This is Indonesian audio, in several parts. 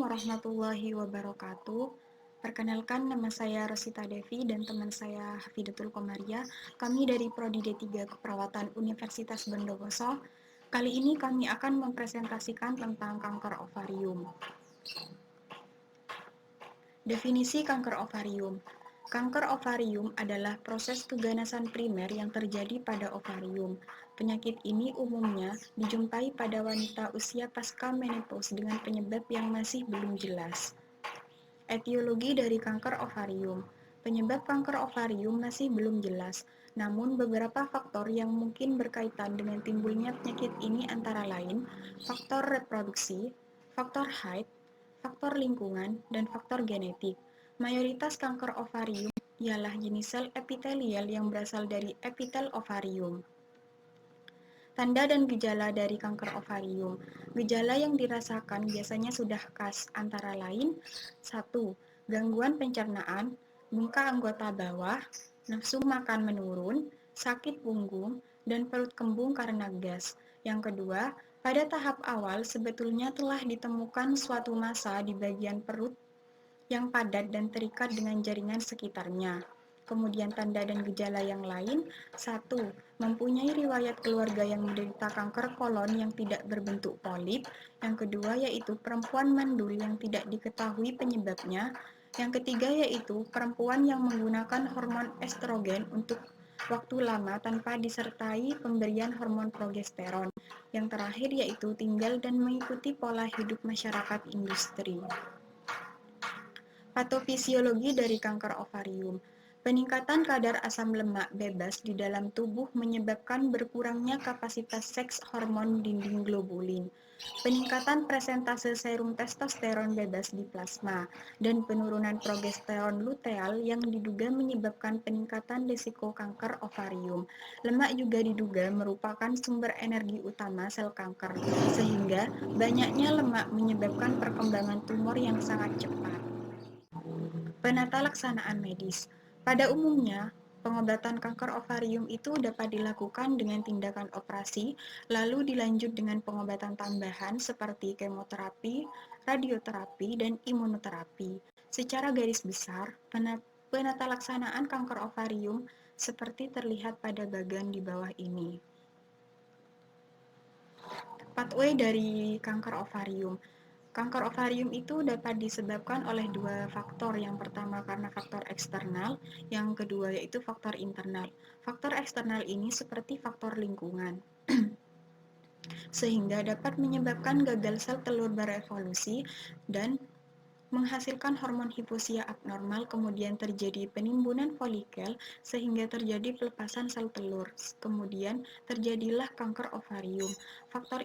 warahmatullahi wabarakatuh. Perkenalkan, nama saya Rosita Devi dan teman saya Hafidatul Komaria. Kami dari Prodi D3 Keperawatan Universitas Bondowoso. Kali ini kami akan mempresentasikan tentang kanker ovarium. Definisi kanker ovarium. Kanker ovarium adalah proses keganasan primer yang terjadi pada ovarium. Penyakit ini umumnya dijumpai pada wanita usia pasca menopause dengan penyebab yang masih belum jelas. Etiologi dari kanker ovarium. Penyebab kanker ovarium masih belum jelas, namun beberapa faktor yang mungkin berkaitan dengan timbulnya penyakit ini antara lain faktor reproduksi, faktor haid, faktor lingkungan, dan faktor genetik. Mayoritas kanker ovarium ialah jenis sel epitelial yang berasal dari epitel ovarium. Tanda dan gejala dari kanker ovarium. Gejala yang dirasakan biasanya sudah khas, antara lain 1. Gangguan pencernaan, muka anggota bawah, nafsu makan menurun, sakit punggung, dan perut kembung karena gas. Yang kedua, pada tahap awal sebetulnya telah ditemukan suatu massa di bagian perut yang padat dan terikat dengan jaringan sekitarnya. Kemudian tanda dan gejala yang lain, 1. Mempunyai riwayat keluarga yang menderita kanker kolon yang tidak berbentuk polip. Yang kedua yaitu perempuan mandul yang tidak diketahui penyebabnya. Yang ketiga yaitu perempuan yang menggunakan hormon estrogen untuk waktu lama tanpa disertai pemberian hormon progesteron. Yang terakhir yaitu tinggal dan mengikuti pola hidup masyarakat industri. Patofisiologi dari kanker ovarium. Peningkatan kadar asam lemak bebas di dalam tubuh menyebabkan berkurangnya kapasitas seks hormon dinding globulin. Peningkatan presentase serum testosteron bebas di plasma dan penurunan progesteron luteal yang diduga menyebabkan peningkatan risiko kanker ovarium. Lemak juga diduga merupakan sumber energi utama sel kanker, sehingga banyaknya lemak menyebabkan perkembangan tumor yang sangat cepat. Penata laksanaan medis. Pada umumnya, pengobatan kanker ovarium itu dapat dilakukan dengan tindakan operasi, lalu dilanjut dengan pengobatan tambahan seperti kemoterapi, radioterapi, dan imunoterapi. Secara garis besar, penata laksanaan kanker ovarium seperti terlihat pada bagian di bawah ini. Pathway dari kanker ovarium. Kanker ovarium itu dapat disebabkan oleh dua faktor. Yang pertama karena faktor eksternal, yang kedua yaitu faktor internal. Faktor eksternal ini seperti faktor lingkungan, sehingga dapat menyebabkan gagal sel telur berevolusi dan menghasilkan hormon hiposia abnormal, kemudian terjadi penimbunan folikel sehingga terjadi pelepasan sel telur. Kemudian terjadilah kanker ovarium. Faktor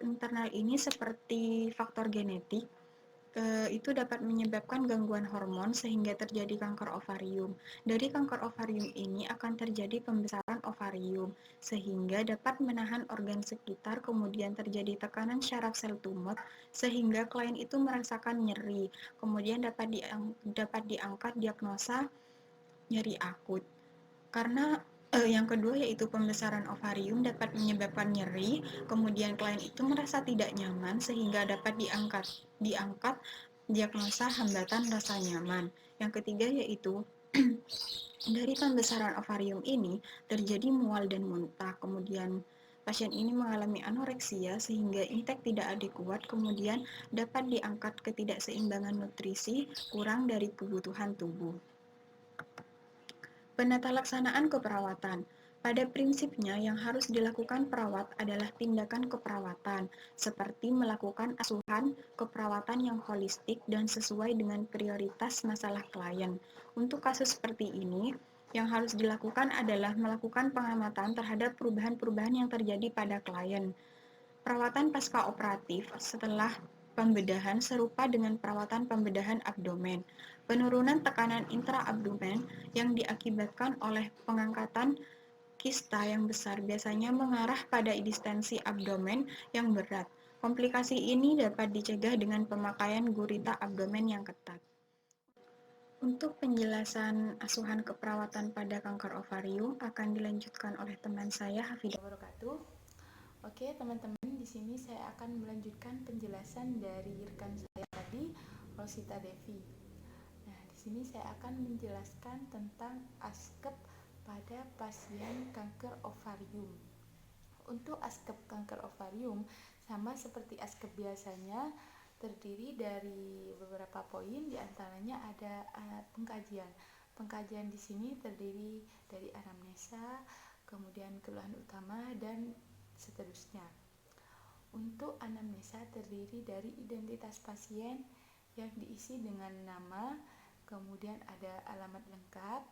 internal ini seperti faktor genetik, itu dapat menyebabkan gangguan hormon sehingga terjadi kanker ovarium. Dari kanker ovarium ini akan terjadi pembesaran ovarium sehingga dapat menahan organ sekitar, kemudian terjadi tekanan syaraf sel tumor sehingga klien itu merasakan nyeri. Kemudian dapat diangkat diagnosa nyeri akut. Karena yang kedua yaitu pembesaran ovarium dapat menyebabkan nyeri, kemudian klien itu merasa tidak nyaman sehingga dapat diangkat diagnosa hambatan rasa nyaman. Yang ketiga yaitu dari pembesaran ovarium ini terjadi mual dan muntah, kemudian pasien ini mengalami anoreksia sehingga intake tidak adekuat, kemudian dapat diangkat ketidakseimbangan nutrisi kurang dari kebutuhan tubuh. Penata laksanaan keperawatan. Pada prinsipnya yang harus dilakukan perawat adalah tindakan keperawatan, seperti melakukan asuhan keperawatan yang holistik dan sesuai dengan prioritas masalah klien. Untuk kasus seperti ini, yang harus dilakukan adalah melakukan pengamatan terhadap perubahan-perubahan yang terjadi pada klien. Perawatan pasca operatif setelah pembedahan serupa dengan perawatan pembedahan abdomen. Penurunan tekanan intraabdomen yang diakibatkan oleh pengangkatan kista yang besar biasanya mengarah pada distensi abdomen yang berat. Komplikasi ini dapat dicegah dengan pemakaian gurita abdomen yang ketat. Untuk penjelasan asuhan keperawatan pada kanker ovarium akan dilanjutkan oleh teman saya Hafidah Wabarakatuh. Oke teman-teman, di sini saya akan melanjutkan penjelasan dari rekan saya Nosita Devi. Nah, di sini saya akan menjelaskan tentang askep pada pasien kanker ovarium. Untuk askep kanker ovarium sama seperti askep biasanya, terdiri dari beberapa poin, diantaranya ada pengkajian. Pengkajian di sini terdiri dari anamnesa, kemudian keluhan utama, dan seterusnya. Untuk anamnesa terdiri dari identitas pasien yang diisi dengan nama, kemudian ada alamat lengkap,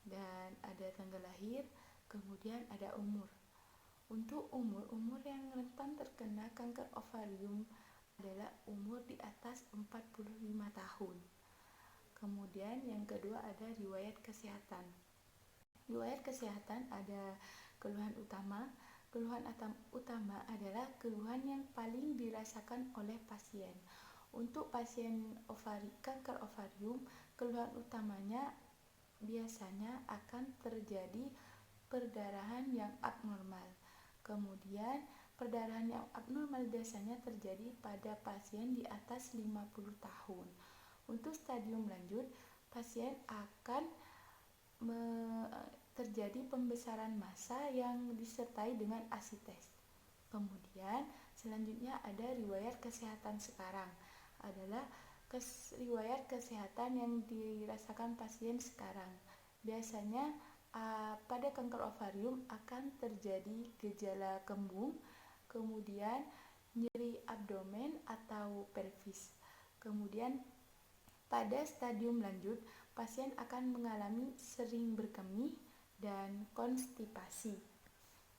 dan ada tanggal lahir, kemudian ada umur. Untuk umur yang rentan terkena kanker ovarium adalah umur di atas 45 tahun. Kemudian yang kedua ada riwayat kesehatan. Riwayat kesehatan ada keluhan utama. Keluhan utama adalah keluhan yang paling dirasakan oleh pasien. Untuk pasien kanker ovarium, keluhan utamanya biasanya akan terjadi perdarahan yang abnormal. Kemudian, perdarahan yang abnormal biasanya terjadi pada pasien di atas 50 tahun. Untuk stadium lanjut, pasien akan terjadi pembesaran massa yang disertai dengan asites. Kemudian, selanjutnya ada riwayat kesehatan sekarang. Adalah riwayat kesehatan yang dirasakan pasien sekarang. Biasanya pada kanker ovarium akan terjadi gejala kembung, kemudian nyeri abdomen atau pelvis. Kemudian pada stadium lanjut, pasien akan mengalami sering berkemih dan konstipasi.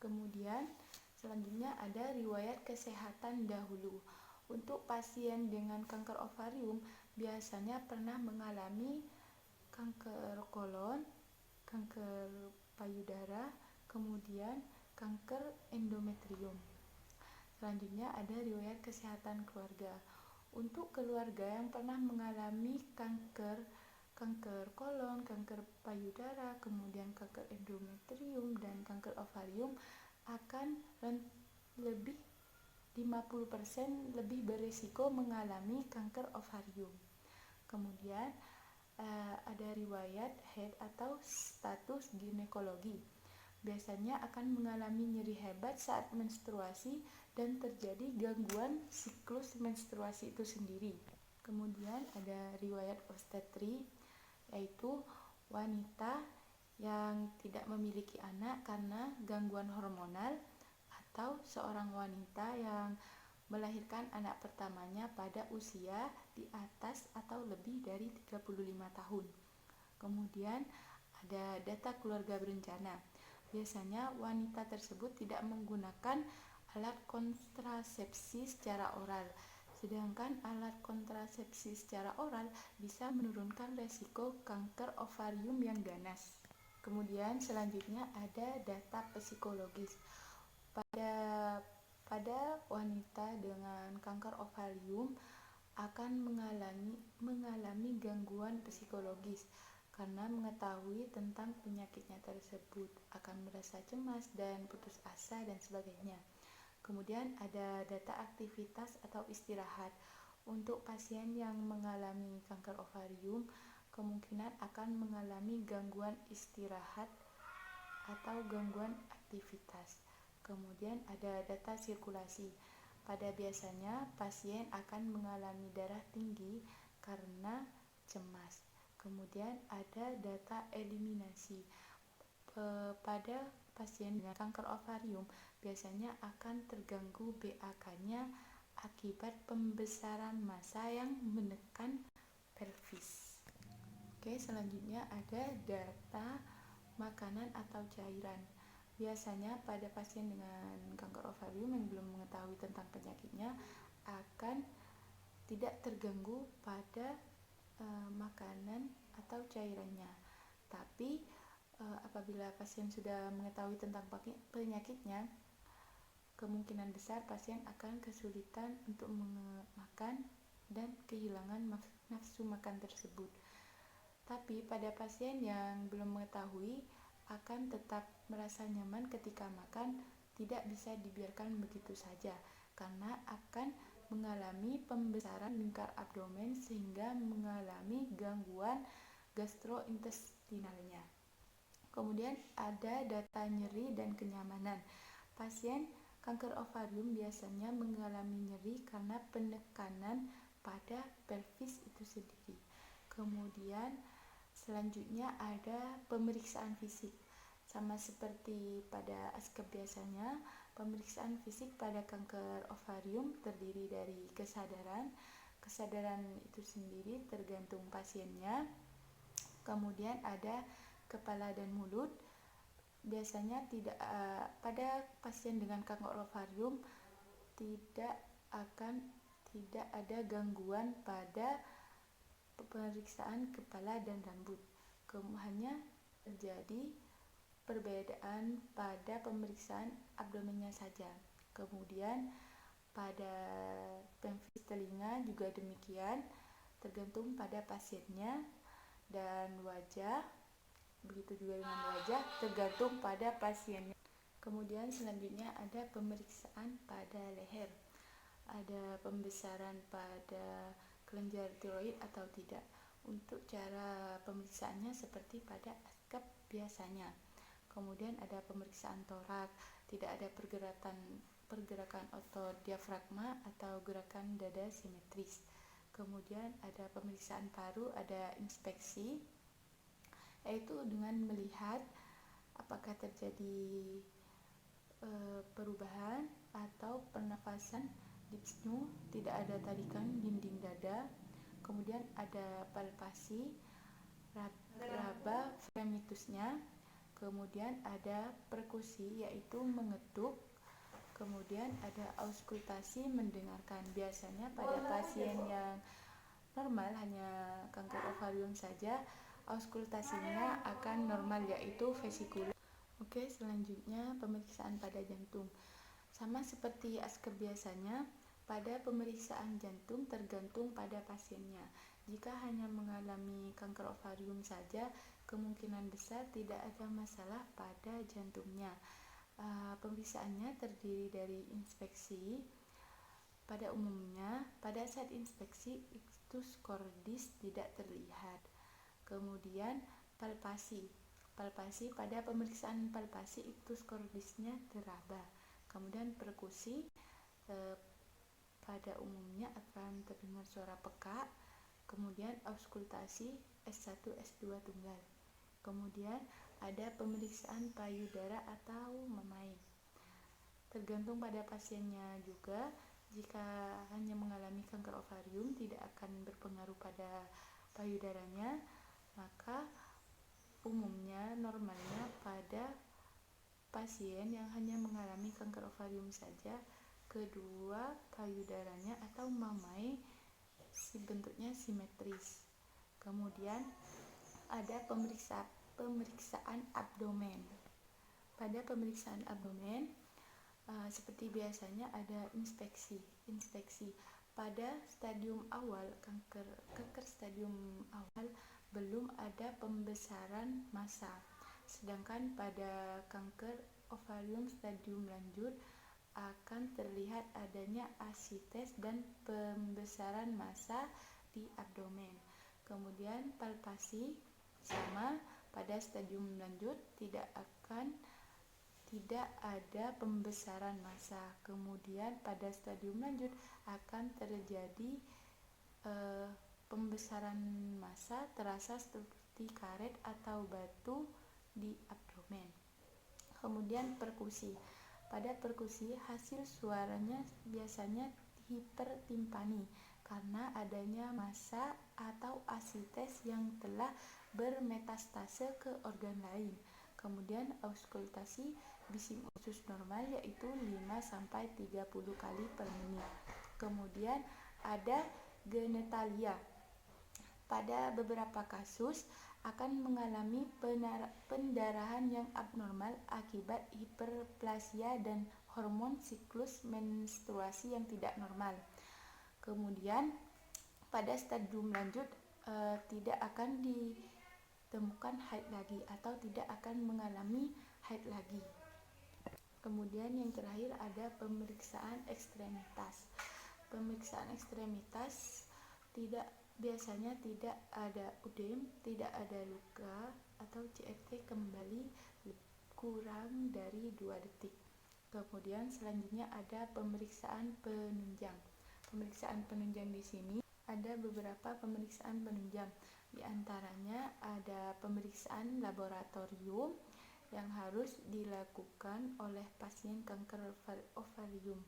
Kemudian selanjutnya ada riwayat kesehatan dahulu. Untuk pasien dengan kanker ovarium biasanya pernah mengalami kanker kolon, kanker payudara, kemudian kanker endometrium. Selanjutnya ada riwayat kesehatan keluarga. Untuk keluarga yang pernah mengalami kanker kolon, kanker payudara, kemudian kanker endometrium dan kanker ovarium akan lebih 50% lebih berisiko mengalami kanker ovarium. Kemudian ada riwayat head atau status ginekologi. Biasanya akan mengalami nyeri hebat saat menstruasi dan terjadi gangguan siklus menstruasi itu sendiri. Kemudian ada riwayat obstetri, yaitu wanita yang tidak memiliki anak karena gangguan hormonal, atau seorang wanita yang melahirkan anak pertamanya pada usia di atas atau lebih dari 35 tahun. Kemudian ada data keluarga berencana. Biasanya wanita tersebut tidak menggunakan alat kontrasepsi secara oral. Sedangkan alat kontrasepsi secara oral bisa menurunkan resiko kanker ovarium yang ganas. Kemudian selanjutnya ada data psikologis. Pada wanita dengan kanker ovarium akan mengalami gangguan psikologis karena mengetahui tentang penyakitnya tersebut, akan merasa cemas dan putus asa dan sebagainya. Kemudian ada data aktivitas atau istirahat. Untuk pasien yang mengalami kanker ovarium, kemungkinan akan mengalami gangguan istirahat atau gangguan aktivitas. Kemudian ada data sirkulasi. Pada biasanya pasien akan mengalami darah tinggi karena cemas. Kemudian ada data eliminasi. Pada pasien dengan kanker ovarium biasanya akan terganggu BAK-nya akibat pembesaran massa yang menekan pelvis. Oke, selanjutnya ada data makanan atau cairan. Biasanya pada pasien dengan kanker ovarium yang belum mengetahui tentang penyakitnya akan tidak terganggu pada makanan atau cairannya. Tapi apabila pasien sudah mengetahui tentang penyakitnya, kemungkinan besar pasien akan kesulitan untuk makan dan kehilangan nafsu makan tersebut. Tapi pada pasien yang belum mengetahui akan tetap merasa nyaman ketika makan, tidak bisa dibiarkan begitu saja karena akan mengalami pembesaran lingkar abdomen sehingga mengalami gangguan gastrointestinalnya. Kemudian ada data nyeri dan kenyamanan. Pasien kanker ovarium biasanya mengalami nyeri karena penekanan pada pelvis itu sendiri. Kemudian selanjutnya ada pemeriksaan fisik. Sama seperti pada askep biasanya, pemeriksaan fisik pada kanker ovarium terdiri dari kesadaran. Kesadaran itu sendiri tergantung pasiennya. Kemudian ada kepala dan mulut. Biasanya pada pasien dengan kanker ovarium tidak ada gangguan pada pemeriksaan kepala dan rambut. Hanya terjadi perbedaan pada pemeriksaan abdomennya saja. Kemudian pada pelvis telinga juga demikian, tergantung pada pasiennya. Dan wajah, begitu juga dengan wajah, tergantung pada pasiennya. Kemudian selanjutnya ada pemeriksaan pada leher. Ada pembesaran pada kelenjar tiroid atau tidak. Untuk cara pemeriksaannya seperti pada askep biasanya. Kemudian ada pemeriksaan torak, tidak ada pergerakan otot diafragma atau gerakan dada simetris. Kemudian ada pemeriksaan paru, ada inspeksi, yaitu dengan melihat apakah terjadi perubahan atau pernafasan dyspnea, tidak ada tarikan dinding dada. Kemudian ada palpasi raba fremitusnya. Kemudian ada perkusi, yaitu mengetuk. Kemudian ada auskultasi, mendengarkan. Biasanya pada pasien yang normal, hanya kanker ovarium saja, auskultasinya akan normal, yaitu vesikular. Oke, selanjutnya pemeriksaan pada jantung. Sama seperti askep biasanya, pada pemeriksaan jantung tergantung pada pasiennya. Jika hanya mengalami kanker ovarium saja, kemungkinan besar tidak ada masalah pada jantungnya. Pemeriksaannya terdiri dari inspeksi. Pada umumnya, pada saat inspeksi, ictus cordis tidak terlihat. Kemudian palpasi. Pada pemeriksaan palpasi, ictus cordisnya teraba. Kemudian perkusi, pada umumnya akan terdengar suara peka. Kemudian auskultasi S1, S2 tunggal. Kemudian ada pemeriksaan payudara atau mamai. Tergantung pada pasiennya juga. Jika hanya mengalami kanker ovarium, tidak akan berpengaruh pada payudaranya, maka umumnya normalnya pada pasien yang hanya mengalami kanker ovarium saja, kedua payudaranya atau mamai bentuknya simetris. Kemudian ada pemeriksaan abdomen. Pada pemeriksaan abdomen, seperti biasanya ada inspeksi. Pada stadium awal kanker stadium awal belum ada pembesaran massa. Sedangkan pada kanker ovarium stadium lanjut akan terlihat adanya asites dan pembesaran massa di abdomen. Kemudian palpasi sama, pada stadium lanjut tidak ada pembesaran massa. Kemudian pada stadium lanjut akan terjadi pembesaran massa terasa seperti karet atau batu di abdomen. Kemudian perkusi. Pada perkusi, hasil suaranya biasanya hipertimpani karena adanya massa atau asites yang telah bermetastase ke organ lain. Kemudian auskultasi, bising usus normal, yaitu 5-30 kali per menit. Kemudian ada genetalia. Pada beberapa kasus akan mengalami pendarahan yang abnormal akibat hiperplasia dan hormon siklus menstruasi yang tidak normal. Kemudian pada stadium lanjut tidak akan ditemukan haid lagi atau tidak akan mengalami haid lagi. Kemudian yang terakhir ada pemeriksaan ekstremitas. pemeriksaan ekstremitas biasanya tidak ada udem, tidak ada luka, atau CRT kembali kurang dari 2 detik. Kemudian selanjutnya ada pemeriksaan penunjang. Pemeriksaan penunjang di sini ada beberapa pemeriksaan penunjang. Di antaranya ada pemeriksaan laboratorium yang harus dilakukan oleh pasien kanker ovarium,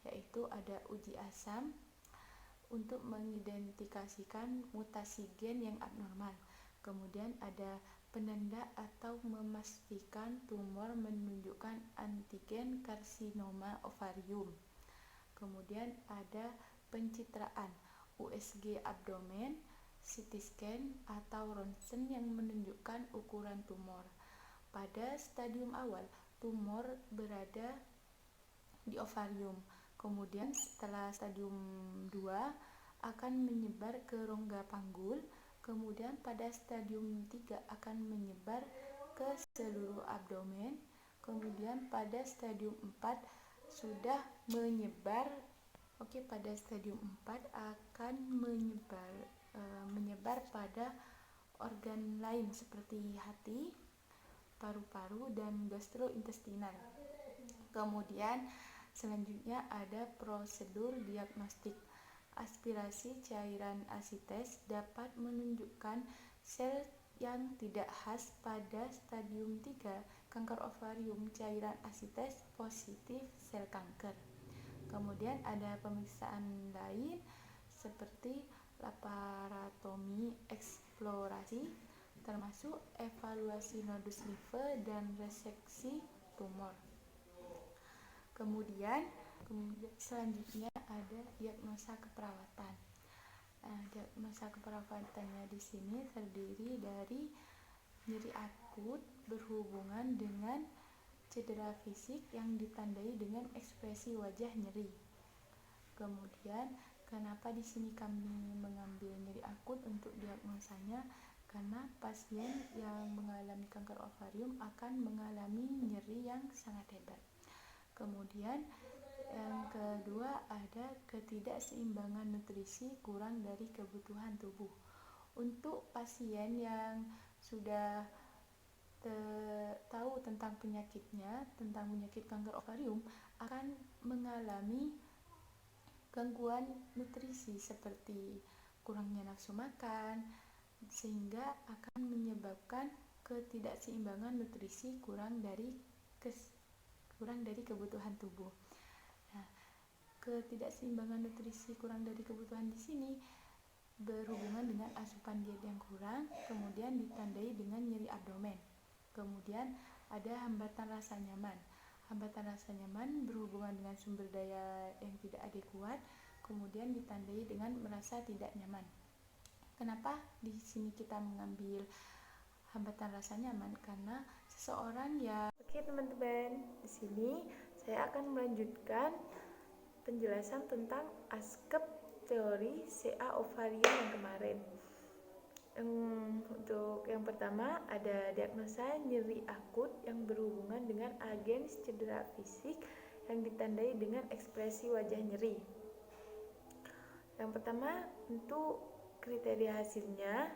yaitu ada uji asam untuk mengidentifikasikan mutasi gen yang abnormal. Kemudian ada penanda atau memastikan tumor menunjukkan antigen karsinoma ovarium. Kemudian ada pencitraan USG abdomen, CT scan atau ronsen yang menunjukkan ukuran tumor. Pada stadium awal, tumor berada di ovarium. Kemudian setelah stadium 2 akan menyebar ke rongga panggul. Kemudian pada stadium 3 akan menyebar ke seluruh abdomen. Kemudian pada stadium 4 sudah menyebar. Pada stadium 4 akan menyebar pada organ lain seperti hati, paru-paru, dan gastrointestinal. Kemudian selanjutnya ada prosedur diagnostik. Aspirasi cairan asites dapat menunjukkan sel yang tidak khas pada stadium 3 kanker ovarium. Cairan asites positif sel kanker. Kemudian ada pemeriksaan lain seperti laparotomi eksplorasi, termasuk evaluasi nodus limfe dan reseksi tumor. Kemudian selanjutnya ada diagnosa keperawatan. Diagnosa keperawatannya di sini terdiri dari nyeri akut berhubungan dengan cedera fisik yang ditandai dengan ekspresi wajah nyeri. Kemudian kenapa di sini kami mengambil nyeri akut untuk diagnosanya? Karena pasien yang mengalami kanker ovarium akan mengalami nyeri yang sangat hebat. Kemudian yang kedua ada ketidakseimbangan nutrisi kurang dari kebutuhan tubuh. Untuk pasien yang sudah tahu tentang penyakitnya, tentang penyakit kanker ovarium, akan mengalami gangguan nutrisi seperti kurangnya nafsu makan, sehingga akan menyebabkan ketidakseimbangan nutrisi kurang dari kebutuhan tubuh. Nah, ketidakseimbangan nutrisi kurang dari kebutuhan di sini berhubungan dengan asupan diet yang kurang, kemudian ditandai dengan nyeri abdomen. Kemudian ada hambatan rasa nyaman. Hambatan rasa nyaman berhubungan dengan sumber daya yang tidak adekuat, kemudian ditandai dengan merasa tidak nyaman. Kenapa di sini kita mengambil hambatan rasa nyaman? Karena seseorang yang teman-teman, di sini saya akan melanjutkan penjelasan tentang ASKEP teori CA ovarium yang kemarin. Untuk yang pertama ada diagnosa nyeri akut yang berhubungan dengan agens cedera fisik yang ditandai dengan ekspresi wajah nyeri. Yang pertama, untuk kriteria hasilnya,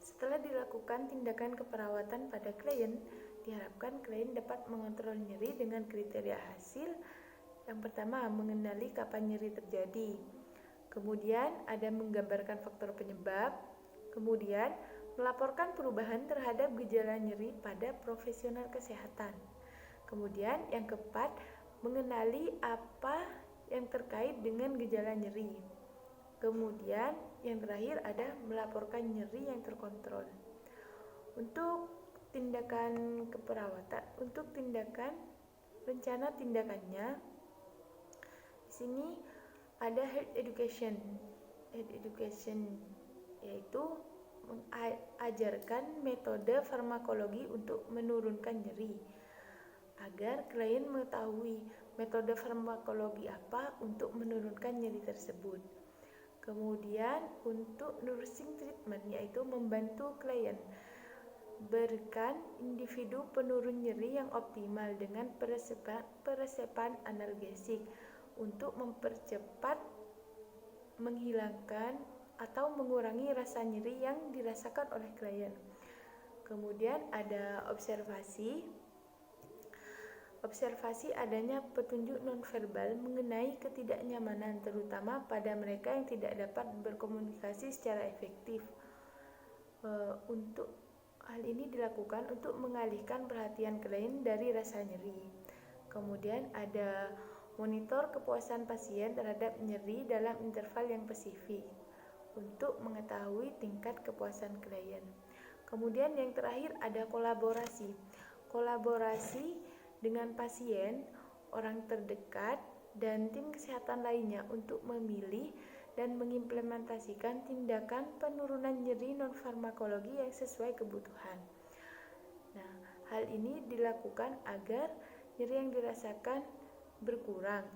setelah dilakukan tindakan keperawatan pada klien, diharapkan klien dapat mengontrol nyeri dengan kriteria hasil. Yang pertama, mengenali kapan nyeri terjadi. Kemudian ada menggambarkan faktor penyebab. Kemudian melaporkan perubahan terhadap gejala nyeri pada profesional kesehatan. Kemudian yang keempat, mengenali apa yang terkait dengan gejala nyeri. Kemudian yang terakhir ada melaporkan nyeri yang terkontrol. Untuk tindakan keperawatan, untuk rencana tindakannya, di sini ada health education, yaitu mengajarkan metode farmakologi untuk menurunkan nyeri, agar klien mengetahui metode farmakologi apa untuk menurunkan nyeri tersebut. Kemudian untuk nursing treatment, yaitu membantu klien berikan individu penurun nyeri yang optimal dengan peresepan analgesik untuk mempercepat menghilangkan atau mengurangi rasa nyeri yang dirasakan oleh klien. Kemudian ada observasi. Observasi adanya petunjuk nonverbal mengenai ketidaknyamanan, terutama pada mereka yang tidak dapat berkomunikasi secara efektif. Untuk hal ini dilakukan untuk mengalihkan perhatian klien dari rasa nyeri. Kemudian ada monitor kepuasan pasien terhadap nyeri dalam interval yang spesifik untuk mengetahui tingkat kepuasan klien. Kemudian yang terakhir ada kolaborasi. Kolaborasi dengan pasien, orang terdekat, dan tim kesehatan lainnya untuk memilih dan mengimplementasikan tindakan penurunan nyeri non-farmakologi yang sesuai kebutuhan. Nah, hal ini dilakukan agar nyeri yang dirasakan berkurang,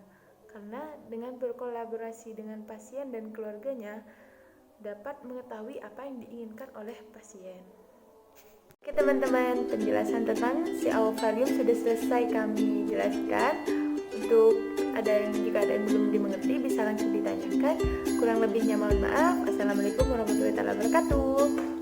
karena dengan berkolaborasi dengan pasien dan keluarganya dapat mengetahui apa yang diinginkan oleh pasien. Oke teman-teman, penjelasan tentang si ovarium sudah selesai kami jelaskan. Untuk jika ada yang belum dimengerti bisa langsung ditanyakan. Kurang lebihnya mohon maaf. Assalamualaikum warahmatullahi wabarakatuh.